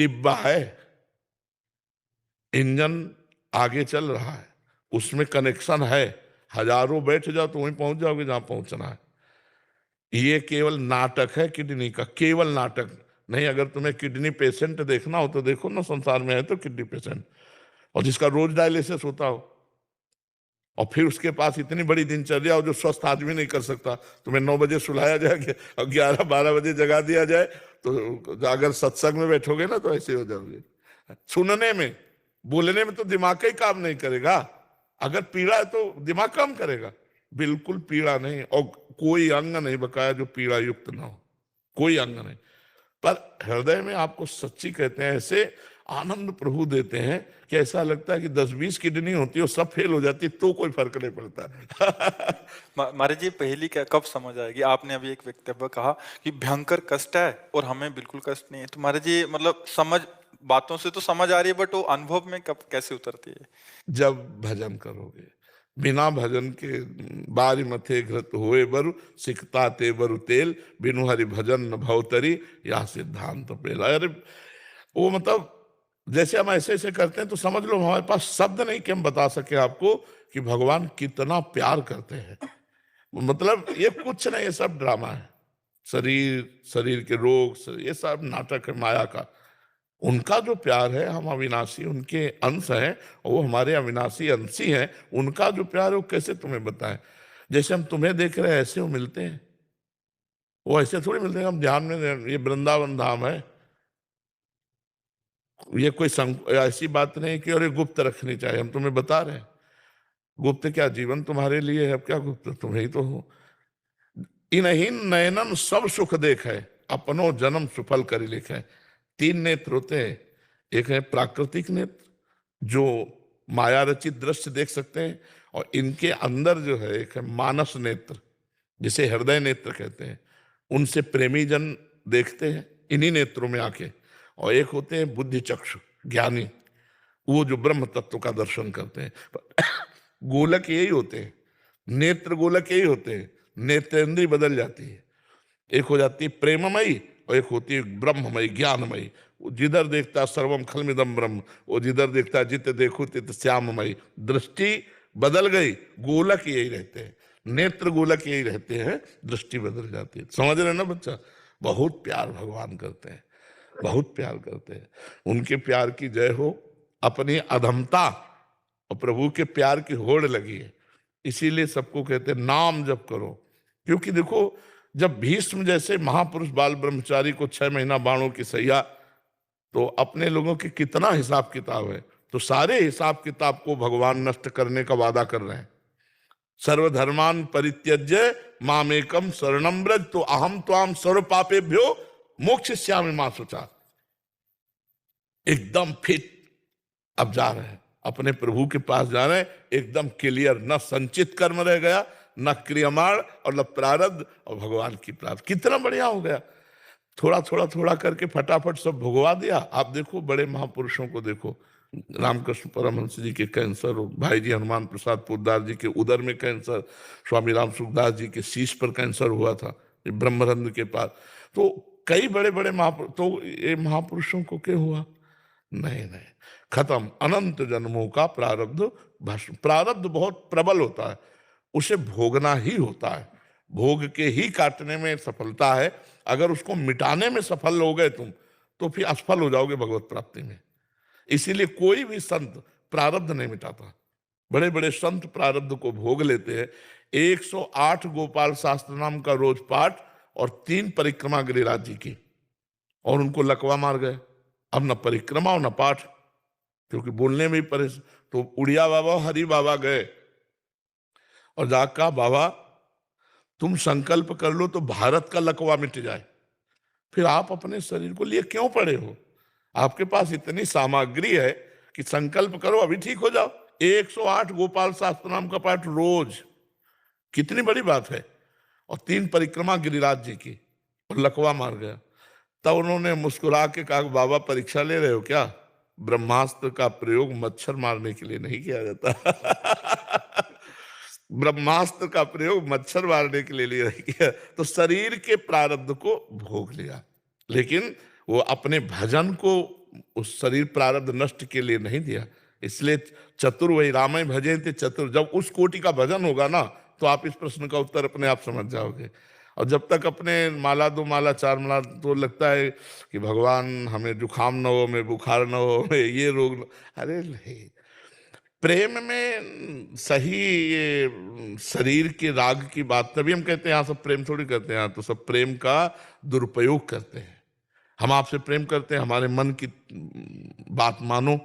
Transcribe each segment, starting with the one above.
डिब्बा है, इंजन आगे चल रहा है, उसमें कनेक्शन है, हजारों बैठ जाओ तो वहीं पहुंच जाओगे जहां पहुंचना है। ये केवल नाटक है किडनी का, केवल नाटक नहीं। अगर तुम्हें किडनी पेशेंट देखना हो तो देखो ना, संसार में है तो किडनी पेशेंट, और जिसका रोज डायलिसिस होता हो, और फिर उसके पास इतनी बड़ी दिनचर्या हो जो स्वस्थ आदमी नहीं कर सकता। तुम्हें 9 बजे सुलाया जाए और 11-12 बजे जगा दिया जाए, तो अगर सत्संग में बैठोगे ना तो ऐसे हो जाओगे। सुनने में, बोलने में तो दिमाग का ही काम नहीं करेगा। अगर पीड़ा है तो दिमाग काम करेगा, बिल्कुल पीड़ा नहीं। और कोई अंग नहीं बकाया जो पीड़ा युक्त ना हो, कोई अंग नहीं। पर हृदय में आपको सच्ची कहते हैं, ऐसे आनंद प्रभु देते हैं कि ऐसा लगता है कि 10-20 किडनी होती है, सब फेल हो जाती तो कोई फर्क नहीं पड़ता। महाराज जी, पहली क्या कब समझ आएगी? आपने अभी एक वक्तव्य कहा कि भयंकर कष्ट है और हमें बिल्कुल कष्ट नहीं है, तो महाराज जी मतलब समझ, बातों से तो समझ आ रही है, बट वो अनुभव में कब कैसे उतरती है? जब भजन करोगे, बिना भजन के बारी मथे घृत होए बरु, सिकता ते बरु तेल, बिनु हरि भजन न भवतरी, या सिद्धांत पेला। अरे वो मतलब जैसे हम ऐसे ऐसे करते हैं तो समझ लो हमारे पास शब्द नहीं कि हम बता सके आपको कि भगवान कितना प्यार करते हैं। मतलब ये कुछ नहीं, ये सब ड्रामा है। शरीर, शरीर के रोग, ये सब नाटक है माया का। उनका जो प्यार है, हम अविनाशी उनके अंश हैं और वो हमारे अविनाशी अंशी हैं। उनका जो प्यार है वो कैसे तुम्हें बताएं। जैसे हम तुम्हें देख रहे हैं ऐसे वो मिलते हैं, वो ऐसे थोड़ी मिलते हैं। हम ध्यान में, ये वृंदावन धाम है, ये कोई ऐसी बात नहीं कि और ये गुप्त रखनी चाहिए। हम तुम्हें बता रहे हैं, गुप्त क्या जीवन तुम्हारे लिए है, अब क्या गुप्त, तुम्हें ही तो हो। इन्हीं नयनन सब सुख देख है, अपनो जन्म सुफल कर लिख है। 3 नेत्र होते हैं, एक है प्राकृतिक नेत्र जो माया रचित दृश्य देख सकते हैं, और इनके अंदर जो है एक है मानस नेत्र, जिसे हृदय नेत्र कहते हैं। उनसे प्रेमी जन देखते हैं इन्हीं नेत्रों में आके। और एक होते हैं बुद्धि चक्षु ज्ञानी, वो जो ब्रह्म तत्व का दर्शन करते हैं। गोलक यही होते हैं, नेत्र गोलक यही होते हैं। नेत्रेंद्री बदल जाती है, एक हो जाती है प्रेममयी और एक होती है ब्रह्ममयी, ज्ञानमयी। वो जिधर देखता सर्वम खलमिदम ब्रह्म, वो जिधर देखता जित देखो तित श्याममयी। दृष्टि बदल गई, गोलक यही रहते हैं, नेत्र गोलक यही रहते हैं, दृष्टि बदल जाती है। समझ रहे ना बच्चा? बहुत प्यार भगवान करते हैं, बहुत प्यार करते हैं। उनके प्यार की जय हो। अपनी अधमता और प्रभु के प्यार की होड़ लगी है, इसीलिए सबको कहते हैं नाम जप करो। क्योंकि देखो, जब भीष्म जैसे महापुरुष बाल ब्रह्मचारी को 6 महीना बाणों की सैया, तो अपने लोगों की कितना हिसाब किताब है, तो सारे हिसाब किताब को भगवान नष्ट करने का वादा कर रहे हैं। सर्वधर्मान परित्यज्य मामेकम शरणम व्रज, तो अहम त्वाम सर्व पापेभ्यो मोक्षयिष्यामि मा शुचा। एकदम फिट अब जा रहे हैं, अपने प्रभु के पास जा रहे हैं, एकदम क्लियर, न संचित कर्म रह गया, न क्रियमाण और न प्रारब्ध, और भगवान की प्राप्ति। कितना बढ़िया हो गया, थोड़ा थोड़ा थोड़ा करके फटाफट सब भुगवा दिया। आप देखो बड़े महापुरुषों को देखो, रामकृष्ण परमहंस जी के कैंसर हो, भाई जी हनुमान प्रसाद पोद्दार जी के उदर में कैंसर, स्वामी राम सुखदास जी के शीश पर कैंसर हुआ था ब्रह्मरंध्र के पास। तो कई बड़े बड़े महापुरुष, तो ये महापुरुषों को क्या हुआ? नहीं नहीं, खत्म। अनंत जन्मों का प्रारब्ध भस्म। प्रारब्ध बहुत प्रबल होता है, उसे भोगना ही होता है, भोग के ही काटने में सफलता है। अगर उसको मिटाने में सफल हो गए तुम, तो फिर असफल हो जाओगे भगवत प्राप्ति में। इसीलिए कोई भी संत प्रारब्ध नहीं मिटाता। बड़े बड़े संत प्रारब्ध को भोग लेते हैं। 108 गोपाल शास्त्र नाम का रोज पाठ और 3 परिक्रमा गिरिराज जी की, और उनको लकवा मार गए। अब न परिक्रमा और न पाठ, क्योंकि बोलने में ही परेशान। तो उड़िया बाबा हरि बाबा गए और जाकर कहा, बाबा तुम संकल्प कर लो तो भारत का लकवा मिट जाए, फिर आप अपने शरीर को लिए क्यों पड़े हो? आपके पास इतनी सामग्री है कि संकल्प करो, अभी ठीक हो जाओ। 108 गोपाल शास्त्र नाम का पाठ रोज, कितनी बड़ी बात है। और 3 परिक्रमा गिरिराज जी की, और लकवा मार गया। तब उन्होंने मुस्कुरा के कहा, बाबा परीक्षा ले रहे हो क्या? ब्रह्मास्त्र का प्रयोग मच्छर मारने के लिए नहीं किया जाता। ब्रह्मास्त्र का प्रयोग मच्छर मारने के लिए नहीं किया। तो शरीर के प्रारब्ध को भोग लिया, लेकिन वो अपने भजन को उस शरीर प्रारब्ध नष्ट के लिए नहीं दिया। इसलिए चतुर वही रामय भजे थे चतुर, जब उस कोटि का भजन होगा ना तो आप इस प्रश्न का उत्तर अपने आप समझ जाओगे। और जब तक अपने माला दो माला चार माला, तो लगता है कि भगवान हमें जुकाम न हो, हमें बुखार न हो, हमें ये रोग न, अरे नहीं। प्रेम में सही ये शरीर के राग की बात, तभी हम कहते हैं यहाँ सब प्रेम थोड़ी करते हैं, यहाँ तो सब प्रेम का दुरुपयोग करते हैं। हम आपसे प्रेम करते हैं, हमारे मन की बात मानो,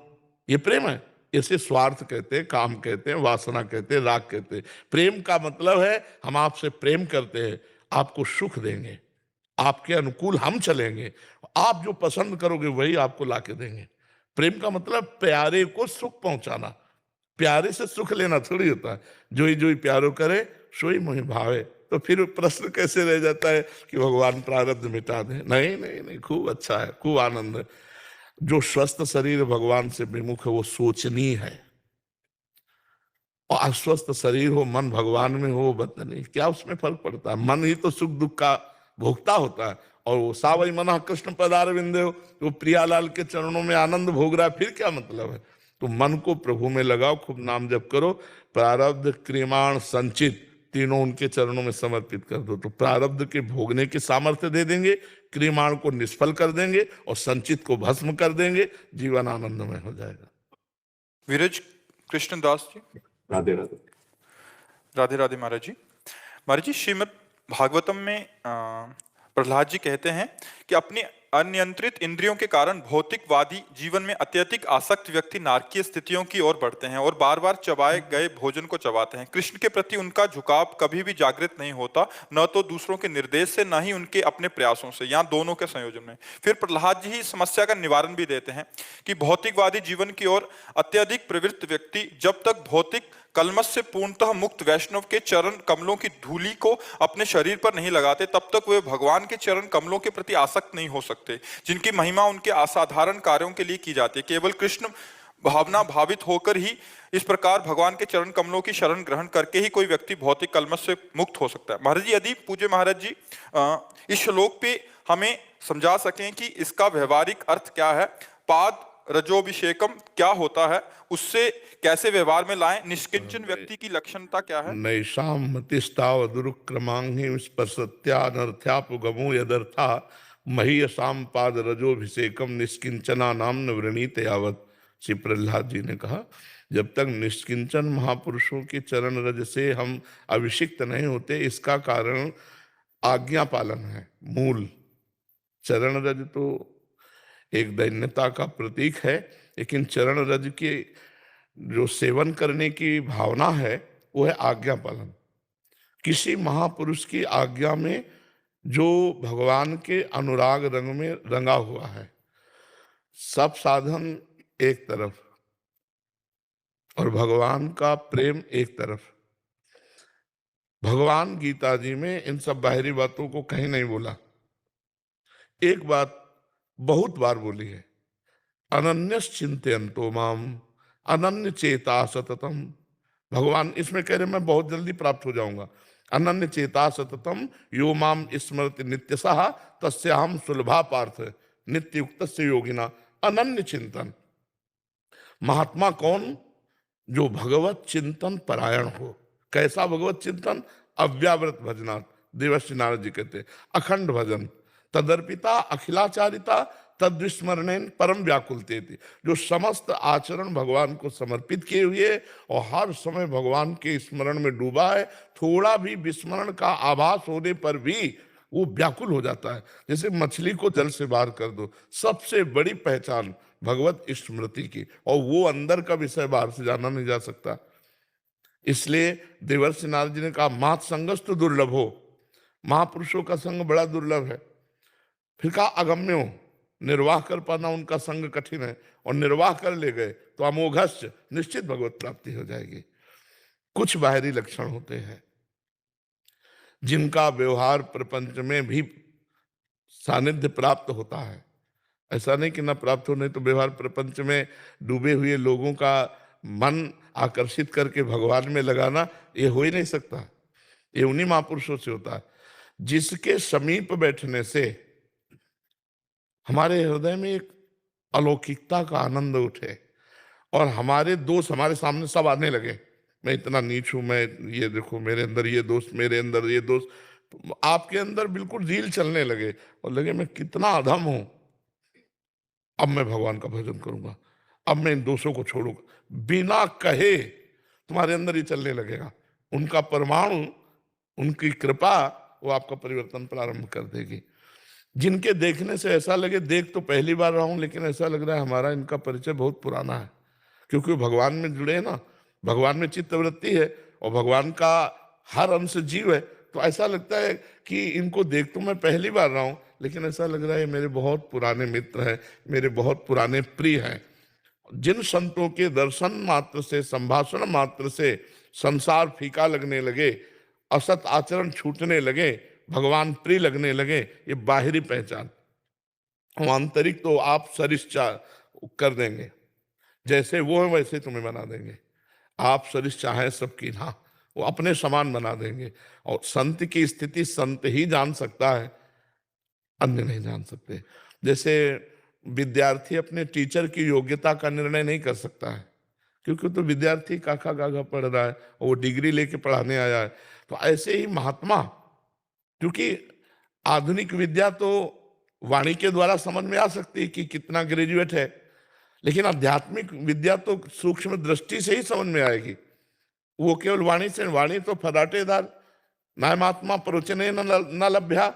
ये प्रेम है। इसे स्वार्थ कहते हैं, काम कहते हैं, वासना कहते हैं, राग कहते हैं। प्रेम का मतलब है हम आपसे प्रेम करते हैं, आपको सुख देंगे, आपके अनुकूल हम चलेंगे, आप जो पसंद करोगे वही आपको लाके देंगे। प्रेम का मतलब प्यारे को सुख पहुंचाना, प्यारे से सुख लेना थोड़ी होता है। जो ही प्यारो करे सोई मोहि भावे। तो फिर प्रश्न कैसे रह जाता है कि भगवान प्रारब्ध मिटा दें? नहीं नहीं नहीं, खूब अच्छा है, खूब आनंद है। जो स्वस्थ शरीर भगवान से विमुख है वो सोचनीय है, और अस्वस्थ शरीर हो, मन भगवान में हो, बदनी, क्या उसमें फर्क पड़ता है? मन ही तो सुख दुख का भोगता होता है। और वो सावई मना कृष्ण पदार विंदे हो, तो प्रियालाल के चरणों में आनंद भोग रहा है, फिर क्या मतलब है? तो मन को प्रभु में लगाओ, खूब नाम जप करो, प्रारब्ध क्रियमाण संचित तीनों उनके चरणों में समर्पित कर दो, तो प्रारब्ध के भोगने की सामर्थ्य दे देंगे, क्रियमाण को निष्फल कर देंगे और संचित को भस्म कर देंगे, जीवन आनंदमय हो जाएगा। विरज कृष्णदास जी। राधे राधे। राधे राधे महाराज जी। महाराज जी, श्रीमद् भागवतम में प्रहलाद जी कहते हैं कि अपनी अनियंत्रित इंद्रियों के कारण भौतिकवादी जीवन में अत्यधिक आसक्त व्यक्ति नारकीय स्थितियों की ओर बढ़ते हैं और बार बार चबाए गए भोजन को चबाते हैं। कृष्ण के प्रति उनका झुकाव कभी भी जागृत नहीं होता, न तो दूसरों के निर्देश से, न ही उनके अपने प्रयासों से, या दोनों के संयोजन में। फिर प्रहलाद जी ही समस्या का निवारण भी देते हैं कि भौतिकवादी जीवन की ओर अत्यधिक प्रवृत्त व्यक्ति जब तक भौतिक कलमश से पूर्णतः मुक्त वैष्णव के चरण कमलों की धूली को अपने शरीर पर नहीं लगाते, तब तक वे भगवान के चरण कमलों के प्रति आसक्त नहीं हो सकते, जिनकी महिमा उनके असाधारण कार्यों के लिए की जाती है। केवल कृष्ण भावना भावित होकर ही इस प्रकार भगवान के चरण कमलों की शरण ग्रहण करके ही कोई व्यक्ति भौतिक कलमश से मुक्त हो सकता है। महाराज जी, यदि पूज्य महाराज जी इस श्लोक पे हमें समझा सकें कि इसका व्यवहारिक अर्थ क्या है, पाद रजोभिषेकम क्या होता है, उससे कैसे व्यवहार में लाएं, निष्किंचन व्यक्ति की लक्षणता क्या है? नैषाम मतिस्ताव दुरुक्रमांहि स्पर्शत्यानर्थ्यापुगमो यदर्था महीयसाम पाद रजोभिषेकम निष्किंचना नाम न वृणीत यावत। श्री प्रहलाद जी ने कहा, जब तक निष्किंचन महापुरुषों के चरण रज से हम अभिषिक्त नहीं होते, इसका कारण आज्ञा पालन है। मूल चरण रज तो एक दैन्यता का प्रतीक है, लेकिन चरण रज के जो सेवन करने की भावना है वो है आज्ञा पालन। किसी महापुरुष की आज्ञा में जो भगवान के अनुराग रंग में रंगा हुआ है, सब साधन एक तरफ और भगवान का प्रेम एक तरफ। भगवान गीता जी में इन सब बाहरी बातों को कहीं नहीं बोला, एक बात बहुत बार बोली है, अनन्यस चिंतयन्तो माम अनन्य चेता सततम। भगवान इसमें कह रहे मैं बहुत जल्दी प्राप्त हो जाऊंगा। अनन्य चेता सततम यो माम स्मृति नित्यसः तस्याहम सुलभा पार्थ नित्य युक्त से योगिना। अनन्य चिंतन, महात्मा कौन? जो भगवत चिंतन परायण हो। कैसा भगवत चिंतन? अव्यावृत भजनात्। देवर्षि नारद जी कहते अखंड भजन, तदर्पिता अखिलाचारिता तद्विस्मरणेन परम व्याकुलते थी। जो समस्त आचरण भगवान को समर्पित किए हुए और हर समय भगवान के स्मरण में डूबा है, थोड़ा भी विस्मरण का आभास होने पर भी वो व्याकुल हो जाता है, जैसे मछली को जल से बाहर कर दो। सबसे बड़ी पहचान भगवत स्मृति की, और वो अंदर का विषय बाहर से जाना नहीं जा सकता। इसलिए देवर्षि नारद जी ने कहा मात संगस्तु दुर्लभ हो, महापुरुषों का संग बड़ा दुर्लभ है। फिर कहा अगम्यो, निर्वाह कर पाना उनका संग कठिन है, और निर्वाह कर ले गए तो अमोघश्च, निश्चित भगवत प्राप्ति हो जाएगी। कुछ बाहरी लक्षण होते हैं जिनका व्यवहार प्रपंच में भी सानिध्य प्राप्त होता है। ऐसा नहीं कि ना प्राप्त हो, नहीं तो व्यवहार प्रपंच में डूबे हुए लोगों का मन आकर्षित करके भगवान में लगाना ये हो ही नहीं सकता। ये उन्हीं महापुरुषों से होता है जिसके समीप बैठने से हमारे हृदय में एक अलौकिकता का आनंद उठे और हमारे दोष हमारे सामने सब आने लगे। मैं इतना नीच हूं, मैं ये देखो मेरे अंदर ये दोष, मेरे अंदर ये दोष, आपके अंदर बिल्कुल रील चलने लगे और लगे मैं कितना अधम हूं। अब मैं भगवान का भजन करूंगा, अब मैं इन दोषों को छोड़ूंगा, बिना कहे तुम्हारे अंदर ही चलने लगेगा। उनका परमाणु, उनकी कृपा वो आपका परिवर्तन प्रारंभ कर देगी। जिनके देखने से ऐसा लगे, देख तो पहली बार रहा हूं लेकिन ऐसा लग रहा है हमारा इनका परिचय बहुत पुराना है, क्योंकि वो भगवान में जुड़े हैं ना, भगवान में चित्त वृत्ति है और भगवान का हर अंश जीव है। तो ऐसा लगता है कि इनको देख तो मैं पहली बार रहा हूं लेकिन ऐसा लग रहा है मेरे बहुत पुराने मित्र हैं, मेरे बहुत पुराने प्रिय हैं। जिन संतों के दर्शन मात्र से, संभाषण मात्र से संसार फीका लगने लगे, असत आचरण छूटने लगे, भगवान प्रिय लगने लगे, ये बाहरी पहचान। आंतरिक तो आप सरिश्चा कर देंगे, जैसे वो है वैसे तुम्हें बना देंगे। आप सरिश्चा है सबकी ना, वो अपने समान बना देंगे। और संत की स्थिति संत ही जान सकता है, अन्य नहीं जान सकते। जैसे विद्यार्थी अपने टीचर की योग्यता का निर्णय नहीं कर सकता है, क्योंकि तो विद्यार्थी काका गागा पढ़ रहा है और वो डिग्री लेके पढ़ाने आया है। तो ऐसे ही महात्मा, क्योंकि आधुनिक विद्या तो वाणी के द्वारा समझ में आ सकती है कि कितना ग्रेजुएट है, लेकिन आध्यात्मिक विद्या तो सूक्ष्म दृष्टि से ही समझ में आएगी। वो केवल वाणी से, वाणी तो फराटेदार, नायमात्मा प्रवचने न लभ्या,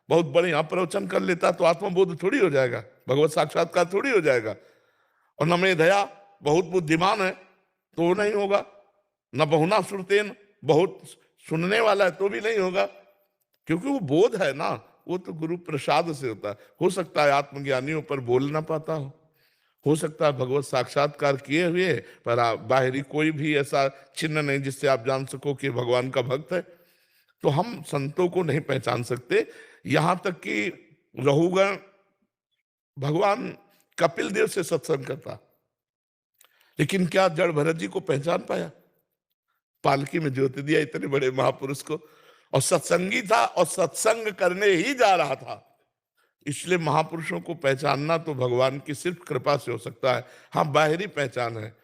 बहुत बढ़िया प्रवचन कर लेता तो आत्मबोध थोड़ी हो जाएगा, भगवत साक्षात्कार थोड़ी हो जाएगा। और न में दया, बहुत बुद्धिमान है तो वो नहीं होगा, न बहुना श्रुतेन, बहुत सुनने वाला है तो भी नहीं होगा, क्योंकि वो बोध है ना, वो तो गुरु प्रसाद से होता है। हो सकता है आत्मज्ञानियों पर बोल ना पाता हो सकता है भगवत साक्षात्कार किए हुए पर बाहरी कोई भी ऐसा चिन्ह नहीं जिससे आप जान सको कि भगवान का भक्त है। तो हम संतों को नहीं पहचान सकते। यहां तक कि रहुगण भगवान कपिल देव से सत्संग करता, लेकिन क्या जड़ भरत जी को पहचान पाया? पालकी में ज्योति दिया इतने बड़े महापुरुष को, और सत्संगी था और सत्संग करने ही जा रहा था। इसलिए महापुरुषों को पहचानना तो भगवान की सिर्फ कृपा से हो सकता है। हाँ, बाहरी पहचान है,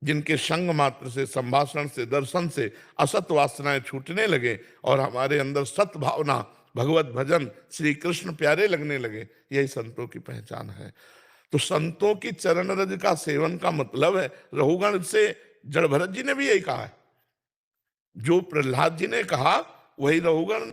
जिनके संग मात्र से, संभाषण से, दर्शन से असत वासनाएं छूटने लगे और हमारे अंदर सत भावना, भगवत भजन, श्री कृष्ण प्यारे लगने लगे, यही संतों की पहचान है। तो संतों की चरण रज का सेवन का मतलब है, रहुगण से जड़ भरत जी ने भी यही कहा है, जो प्रहलाद जी ने कहा वही रहुगण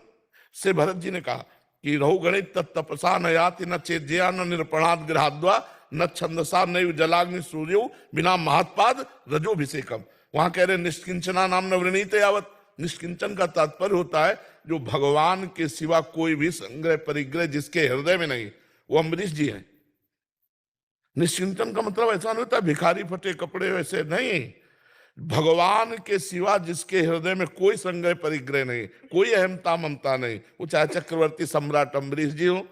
से भरत जी ने कहा कि रहुगणित तपसा न याति न चेद्या न निरपणाद गृहाद्वा न छंदसा न जलाग्नि सूर्यो बिना महात्पाद रजोभिषेकम। वहां कह रहे निष्किंचना नाम न वृणीत यावत। निष्किंचन का तात्पर्य होता है जो भगवान के सिवा कोई भी संग्रह परिग्रह जिसके हृदय में नहीं, वो अम्बरीश जी है। निष्किंचन का मतलब ऐसा नहीं होता भिखारी फटे कपड़े वैसे नहीं, भगवान के सिवा जिसके हृदय में कोई संग्रह परिग्रह नहीं, कोई अहमता ममता नहीं, वो चाहे चक्रवर्ती सम्राट अम्बरीश जी हो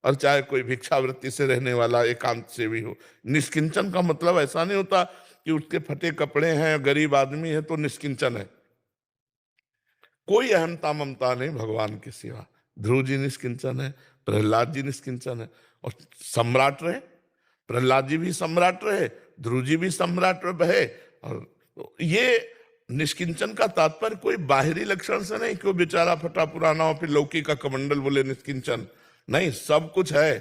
और चाहे कोई भिक्षावृत्ति से रहने वाला एकांत सेवी हो। निष्किंचन का मतलब ऐसा नहीं होता कि उसके फटे कपड़े हैं, गरीब आदमी है तो निष्किंचन है। कोई अहमता ममता नहीं भगवान के सिवा। ध्रुव जी निष्किंचन है, प्रहलाद जी निष्किंचन है, और सम्राट रहे, प्रहलाद जी भी सम्राट रहे, ध्रुव जी भी सम्राट रहे। और ये निष्किंचन का तात्पर्य कोई बाहरी लक्षण से नहीं, क्यों बेचारा फटा पुराना हो फिर लौकी का कमंडल बोले निष्किंचन नहीं, सब कुछ है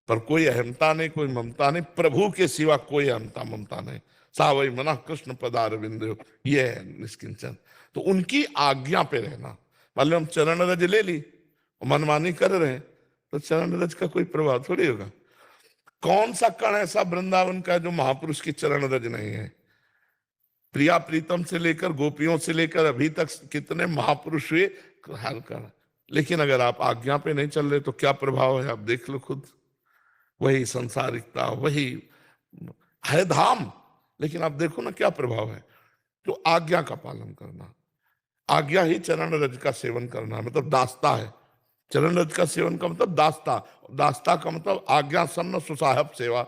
पर कोई अहमता नहीं, कोई ममता नहीं, प्रभु के सिवा कोई अहमता ममता नहीं। सावई मना कृष्ण पदारविंद, ये है निष्किंचन। तो उनकी आज्ञा पे रहना, मान लो हम चरण रज ले ली, मनमानी कर रहे हैं तो चरण रज का कोई प्रभाव थोड़ी होगा। कौन सा कण ऐसा वृंदावन का जो महापुरुष की चरण रज नहीं है? प्रिया प्रीतम से लेकर गोपियों से लेकर अभी तक कितने महापुरुष हुए हर कण, लेकिन अगर आप आज्ञा पे नहीं चल रहे तो क्या प्रभाव है आप देख लो खुद। वही संसारिकता, वही है धाम, लेकिन आप देखो ना क्या प्रभाव है। तो आज्ञा का पालन करना, आज्ञा ही चरण रज का सेवन करना, मतलब दास्ता है। चरण रज का सेवन का मतलब दास्ता, दास्ता का मतलब आज्ञा सम्न सुसाहब सेवा,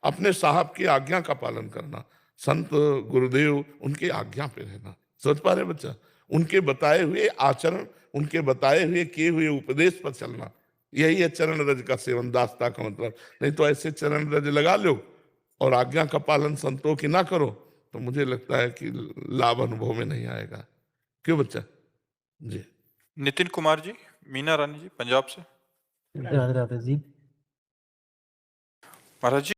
अपने साहब की आज्ञा का पालन करना, संत गुरुदेव उनकी आज्ञा पे रहना। सोच पा रहे बच्चा, उनके बताए हुए आचरण, उनके बताए हुए किए हुए उपदेश पर चलना, यही है चरण रज का सेवन, दासता का मतलब। नहीं तो ऐसे चरण रज लगा लो और आज्ञा का पालन संतों की ना करो, तो मुझे लगता है कि लाभ अनुभव में नहीं आएगा। क्यों बच्चा जी? नितिन कुमार जी, मीना रानी जी, पंजाब से। राधे राधे जी। महाराज जी,